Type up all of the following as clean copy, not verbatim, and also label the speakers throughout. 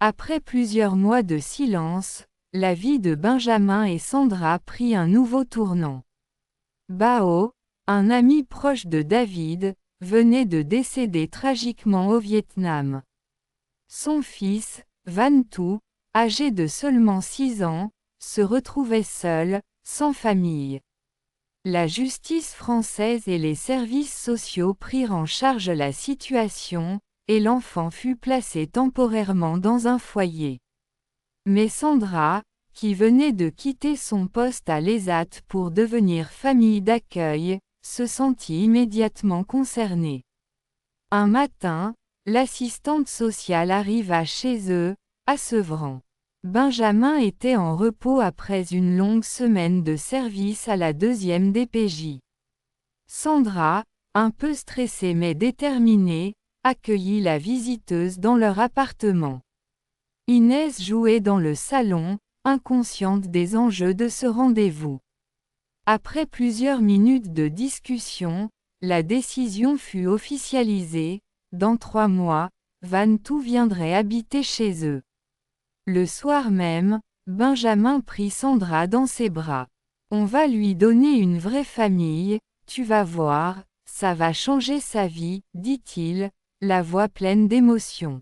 Speaker 1: Après plusieurs mois de silence, la vie de Benjamin et Sandra prit un nouveau tournant. Bao, un ami proche de David, venait de décéder tragiquement au Vietnam. Son fils, Van Thu, âgé de seulement 6 ans, se retrouvait seul, sans famille. La justice française et les services sociaux prirent en charge la situation, et l'enfant fut placé temporairement dans un foyer. Mais Sandra, qui venait de quitter son poste à l'ESAT pour devenir famille d'accueil, se sentit immédiatement concernée. Un matin, l'assistante sociale arriva chez eux, à Sevran. Benjamin était en repos après une longue semaine de service à la 2e DPJ. Sandra, un peu stressée mais déterminée, accueillit la visiteuse dans leur appartement. Inès jouait dans le salon, inconsciente des enjeux de ce rendez-vous. Après plusieurs minutes de discussion, la décision fut officialisée: dans 3 mois, Van Thu viendrait habiter chez eux. Le soir même, Benjamin prit Sandra dans ses bras. On va lui donner une vraie famille, tu vas voir, ça va changer sa vie, dit-il, la voix pleine d'émotion.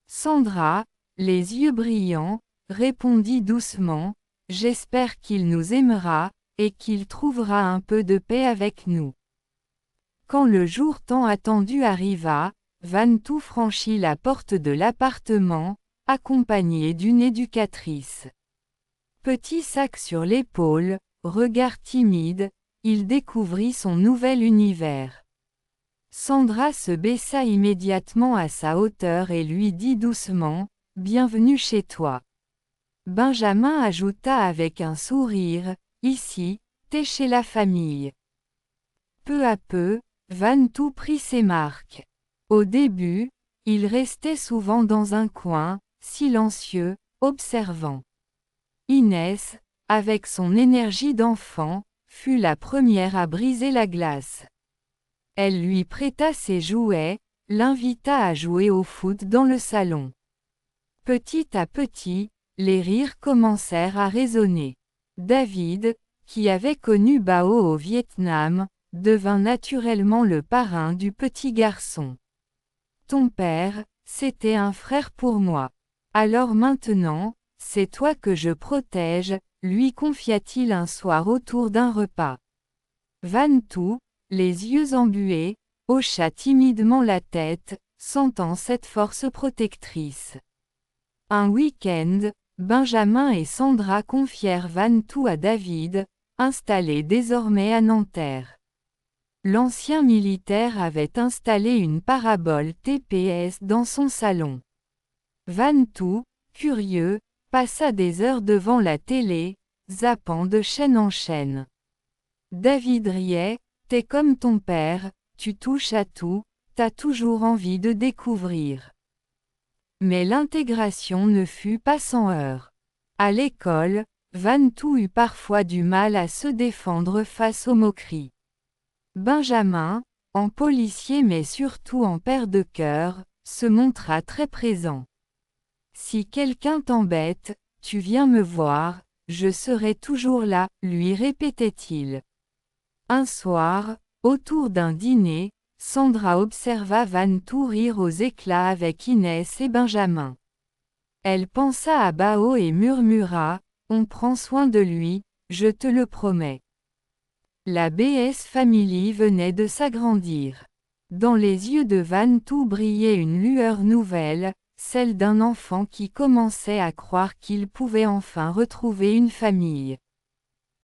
Speaker 1: Sandra, les yeux brillants, répondit doucement: j'espère qu'il nous aimera, et qu'il trouvera un peu de paix avec nous. Quand le jour tant attendu arriva, Van Thu franchit la porte de l'appartement, accompagné d'une éducatrice. Petit sac sur l'épaule, regard timide, il découvrit son nouvel univers. Sandra se baissa immédiatement à sa hauteur et lui dit doucement: « Bienvenue chez toi. » Benjamin ajouta avec un sourire: « Ici, t'es chez la famille. » Peu à peu, Van Thu prit ses marques. Au début, il restait souvent dans un coin, silencieux, observant. Inès, avec son énergie d'enfant, fut la première à briser la glace. Elle lui prêta ses jouets, l'invita à jouer au foot dans le salon. Petit à petit, les rires commencèrent à résonner. David, qui avait connu Bao au Vietnam, devint naturellement le parrain du petit garçon. Ton père, c'était un frère pour moi. Alors maintenant, c'est toi que je protège, lui confia-t-il un soir autour d'un repas. Van Thu, les yeux embués, hocha timidement la tête, sentant cette force protectrice. Un week-end, Benjamin et Sandra confièrent Van Thu à David, installé désormais à Nanterre. L'ancien militaire avait installé une parabole TPS dans son salon. Van Thu, curieux, passa des heures devant la télé, zappant de chaîne en chaîne. David riait: « T'es comme ton père, tu touches à tout, t'as toujours envie de découvrir. » Mais l'intégration ne fut pas sans heurts. À l'école, Van Thu eut parfois du mal à se défendre face aux moqueries. Benjamin, en policier mais surtout en père de cœur, se montra très présent. « Si quelqu'un t'embête, tu viens me voir, je serai toujours là, » lui répétait-il. Un soir, autour d'un dîner, Sandra observa Van Thu rire aux éclats avec Inès et Benjamin. Elle pensa à Bao et murmura: « On prend soin de lui, je te le promets. » La BS Family venait de s'agrandir. Dans les yeux de Van Thu brillait une lueur nouvelle, celle d'un enfant qui commençait à croire qu'il pouvait enfin retrouver une famille.